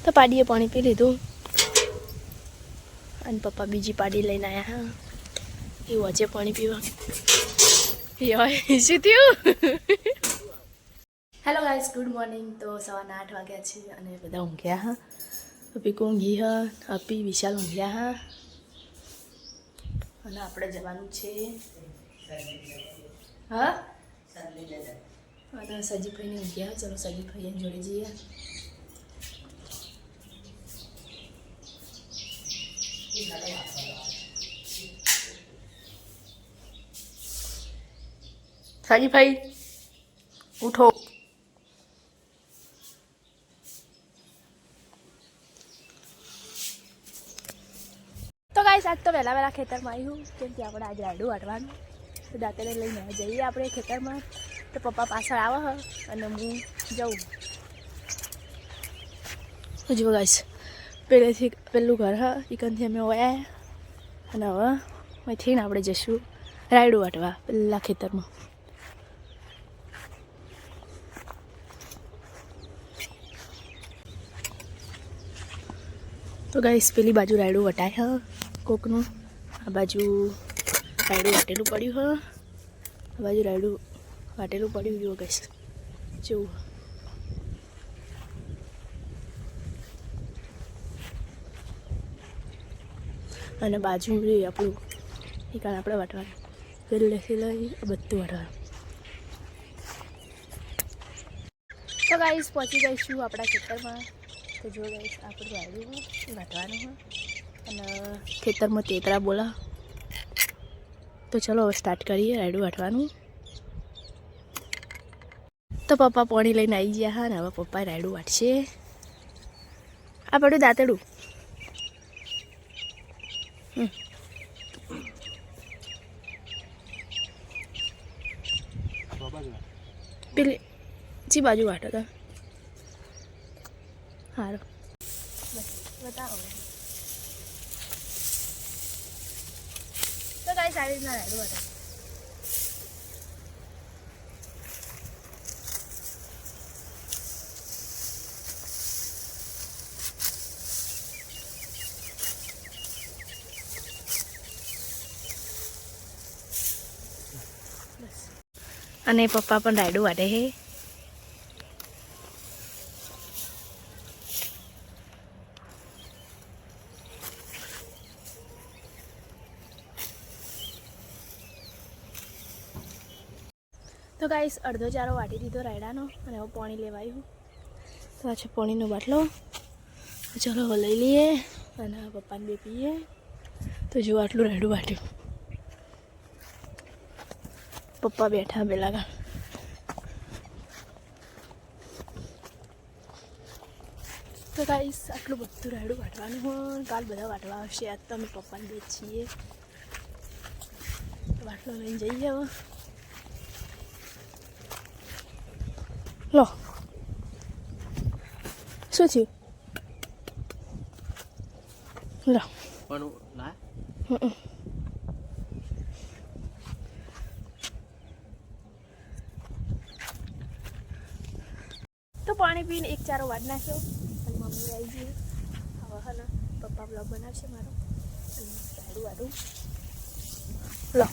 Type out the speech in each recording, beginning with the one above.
તો પાડીએ પાણી પી લીધું અને પપ્પા બીજી પાડી લઈને આવ્યા. હા એવું આજે પાણી પીવા શું થયું? Hello guys, good morning. તો સવારના 8 વાગ્યા છે અને બધા ઊંઘ્યા. હા અપીક ઊંઘી હા, અપી વિશાલ ઊંઘ્યા. હા અને આપણે જવાનું છે હા અને સજીભાઈને ઊંઘ્યા. ચલો સજીભાઈ જોડે જઈએ. સજીભાઈ ઉઠો. તો ગાઈસ આજ તો વહેલા ખેતરમાં આવ્યું કેમ કે આપણે આજે રાયડું વાટવાનું તો દાંતેને લઈને જઈએ આપણે ખેતરમાં. તો પપ્પા પાછળ આવે અને હું જાઉં. જો ગાઈસ પહેલેથી પેલું ઘર હા એકનથી અમે વયા અને હવે અહીંથી ને આપણે જઈશું રાયડું વાટવા પેલા ખેતરમાં. તો ગાઈસ પેલી બાજુ રાયડું વટાય હ કોકનું, આ બાજુ રાયડું વાટેલું પડ્યું હ, આ બાજુ રાયડું વાટેલું પડ્યું. જુઓ ગાઈસ જેવું અને બાજુ આપણું એ કારણ આપણે વાટવાનું પહેલેથી લઈ બધું વાટવાનું. તો ગાઈસ પહોંચી જઈશું આપણા ખેતરમાં. તો જો ગાઈસ આપણું રાયડું વાટવાનું હોય અને ખેતરમાં તેતરા બોલા. તો ચલો હવે સ્ટાર્ટ કરીએ રાયડું વાટવાનું. તો પપ્પા પાણી લઈને આવી ગયા હા ને હવે પપ્પા રાયડું વાટશે. આ પડ્યું દાંતેડું. પેલી જી બાજુ વાટો તો સારું બતાવો. તો ગાઈસ આવી રીતના રાયડું વાટો. અને પપ્પા પણ રાયડું વાટે છે. તો ગાઈસ અડધો ચારો વાટી દીધો રાયડાનો અને હવે પાણી લેવાયું. તો આ છે પાણીનો બાટલો. ચલો હવે લઈ લઈએ અને પપ્પાને બે પીએ. તો જો આટલું રાયડું વાટ્યું. પપ્પા બેઠા પેલા કા. તો ગાઈસ આટલું બધું રાયડું વાટવાનું હોય. કાલ બધા વાટવા આવશે. આજ તો અમે પપ્પાને બે છીએ. વાટલો લઈને જઈએ હવે. લો શું થયું? લો તો પાણી પીને એક ચારો વાટ નાખ્યો અને મમ્મી આવી ગઈ. હવે હા ને પપ્પા બ્લોગ બનાવશે મારો અને રાયડું વાટું. લો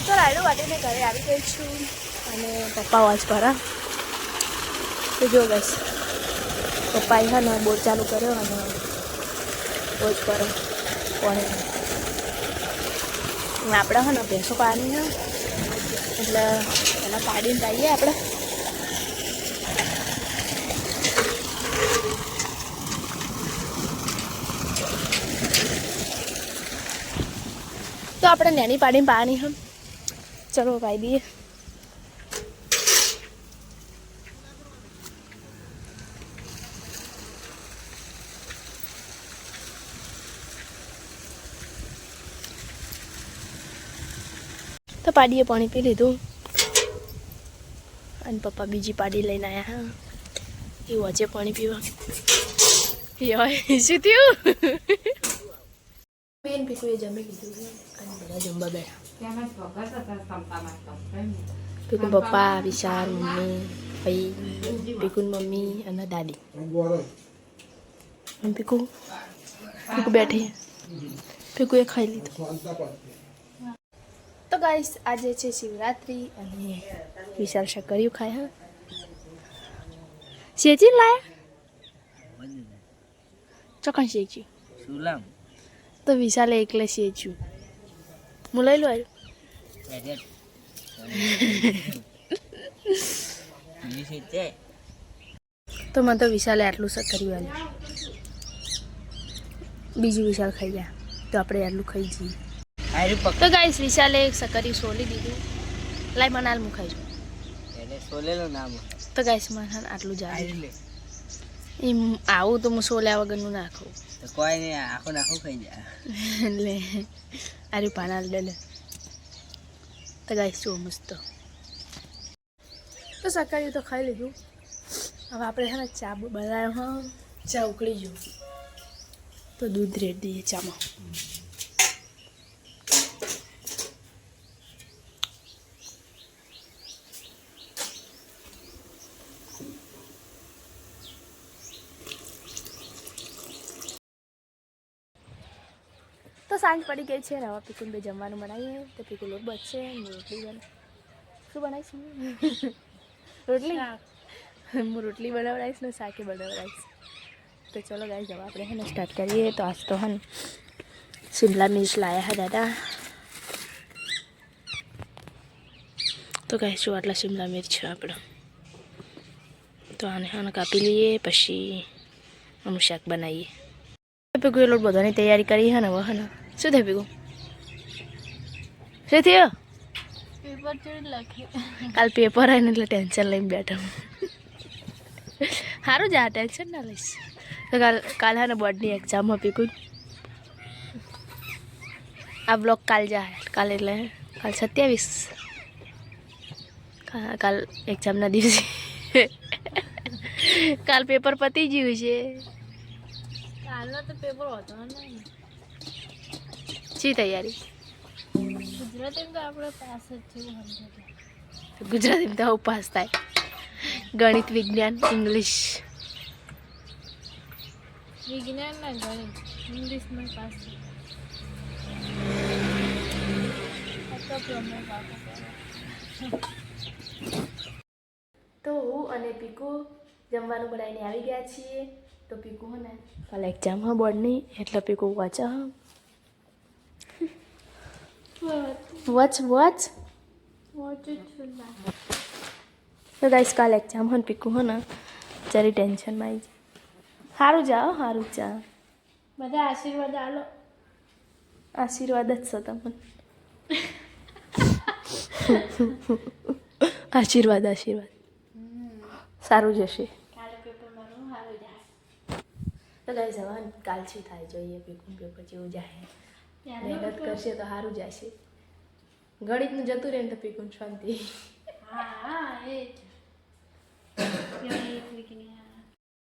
તો રાયડું વાટીને ઘરે આવી ગઈ છું અને પપ્પા વોચ પર. તો જો બસ પપ્પાએ હા ને બોર ચાલુ કર્યો અને વોચ પર પાણી આપણે હા ને ભેંસો પાણી હા એટલે એના પાડીને જઈએ આપણે. તો આપણે નેની પાડીને પાણી હમ ચલો પાઈ દઈએ. પાડીએ પાણી પી લીધું અને પપ્પા બીજી પાડી લઈને આવ્યા. હા એ વચ્ચે પાણી પીવા શું થયું? બેન પીકુએ જમી લીધું અને બધા જમવા બેઠા. પીકુ પપ્પા, વિશાલ, મમ્મી, ભાઈ, પીકુન મમ્મી અને દાદી. પીકુ બેઠી. પીકુએ ખાઈ લીધું. તો ગાઈસ આજે છે શિવરાત્રી અને વિશાલ શકરિયું ખાય. હા શેજી લાયા ચોકન શેજી સુલામ તો વિશાલે એકલે શેચ્યું. હું લઈ લો તો મને તો વિશાલે આટલું શકરિયું આવ્યું. બીજું વિશાલ ખાઈ ગયા તો આપણે આટલું ખાઈ જઈએ. તો ગાઈસ વિશાલે એક શકરિયું સોલી દીધું. લાઈ મનાલ હું ખાઈ છું તો ગાઈસ મને આટલું જાય એમ આવું તો હું સોલ્યા વગરનું નાખું કોઈ નહીં. આખું નાખું ખાઈ જાય એટલે આર્યું પાના લે. તો ગાઈસ શું મસ્ત. તો શકરિયું તો ખાઈ લીધું. હવે આપણે છે ને ચા બનાવ્યો. હા ચા ઉકળી ગયું તો દૂધ રેડ દઈએ ચામાં. તો સાંજ પડી ગઈ છે ને હવે પીકુન બે જમવાનું બનાવીએ. તો પીકુ લોટ બચશે રોટલી બને. શું બનાવીશ? રોટલી. હું રોટલી બનાવડાવીશ ને શાકે બનાવડાવીશ. તો ચલો ગાઈસ હવે આપણે હે ને સ્ટાર્ટ કરીએ. તો આજ તો હન શિમલા મિર્ચ લાયા હા દાદા. તો ગાઈસ જો આટલા શિમલા મિર્ચ છે આપણે. તો આને હને કાપી લઈએ પછી આનું શાક બનાવીએ. પીકુએ લોટ બધાની તૈયારી કરી હે ને હવે હે ને શું થયું પીકુ? શું થયું? પેપર ચડી લખે. કાલ પેપર આવે ને એટલે ટેન્શન લઈને બેઠા. સારું જા ટેન્શન ના લઈશ. તો કાલ હે ને બોર્ડની એક્ઝામ હતી કોઈ. આ બ્લોક કાલ જાય કાલે એટલે કાલ 27 કાલ એક્ઝામના દિવસે. કાલ પેપર પતી ગયું છે. કાલનો તો પેપર હતો નહીં. શી તૈયારી? ગુજરાતીમાં તો આપણે પાસ જ છે. ગુજરાતીમાં તો આવું પાસ થાય. ગણિત, વિજ્ઞાન, ઇંગ્લિશ. વિજ્ઞાન ના ગણિત ઇંગ્લિશમાં પાસ તો હું અને પીકુ જમવાનું બનાવીને આવી ગયા છીએ. તો પીકુ હે ને કાલે એક્ઝામ હા બોર્ડની એટલે પીકુ વાંચા. વોચ તો ગાઈસ કાલે એક્ઝામ હન પીકુ હે ને જરી ટેન્શનમાં આવી જાય. સારું જાઓ સારું જા. બધા આશીર્વાદ આલો. આશીર્વાદ જ છો તમને. આશીર્વાદ સારું જશે. કાલે પેપર મારું સારું જાય. તો ગાઈસ હવે કાલ શું થાય જોઈએ. પીકું પેપર જેવું જાય. મહેનત કરશે તો સારું જશે. ગણિતનું જતું રહે ને તો પીકું શાંતિ.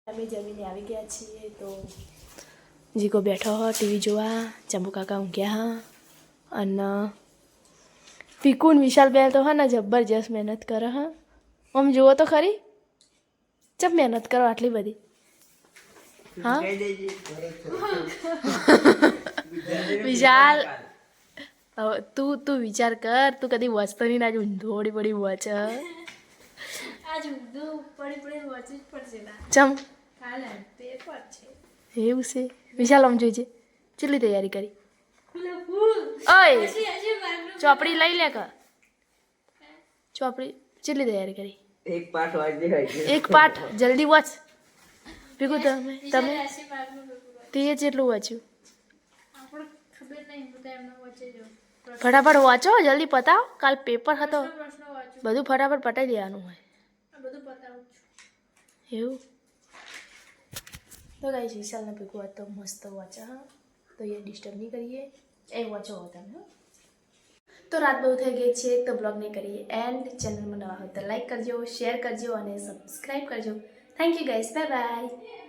અમે જમીને આવી ગયા છીએ. તો જીકો બેઠો હો ટીવી જોવા. ચંબુ કાકા ઊંઘ્યા હા અને પીકુન વિશાલ બેન તો હા ને જબરજસ્ત મહેનત કરે. હા આમ જુઓ તો ખરી ચમ મહેનત કરો આટલી બધી. હા વિશાલ તું વિચાર કર. તું કદી વાંચતો નહીં. આજ ઊંધો પડી વાંચ. આજ ઊંધો પડી વાંચવું જ પડશે. ચમ કાલે પેપર છે એવું છે. વિશાલ આમ જોઈજે કેટલી તૈયારી કરી. ઓય ચોપડી લઈ લે કે ચોપડી કેટલી તૈયારી કરી. એક પાઠ જલ્દી વાંચ. ભેગું તમે તે જેટલું વાંચ્યું ફટાફટ વાંચો. જલ્દી પતાવો. કાલ પેપર હતો બધું ફટાફટ પતાવી દેવાનું હોય એવું. તો ગાઈસ વિશાલને ભેગું હોય તો મસ્ત વાંચો. હા તો એ ડિસ્ટર્બ નહીં કરીએ. એ વાંચો તમે. તો રાત બહુ થઈ ગઈ છે તો બ્લોગને કરીએ એન્ડ ચેનલમાં નવા હોય તો લાઈક કરજો, શેર કરજો અને સબસ્ક્રાઈબ કરજો. Thank you guys, bye bye.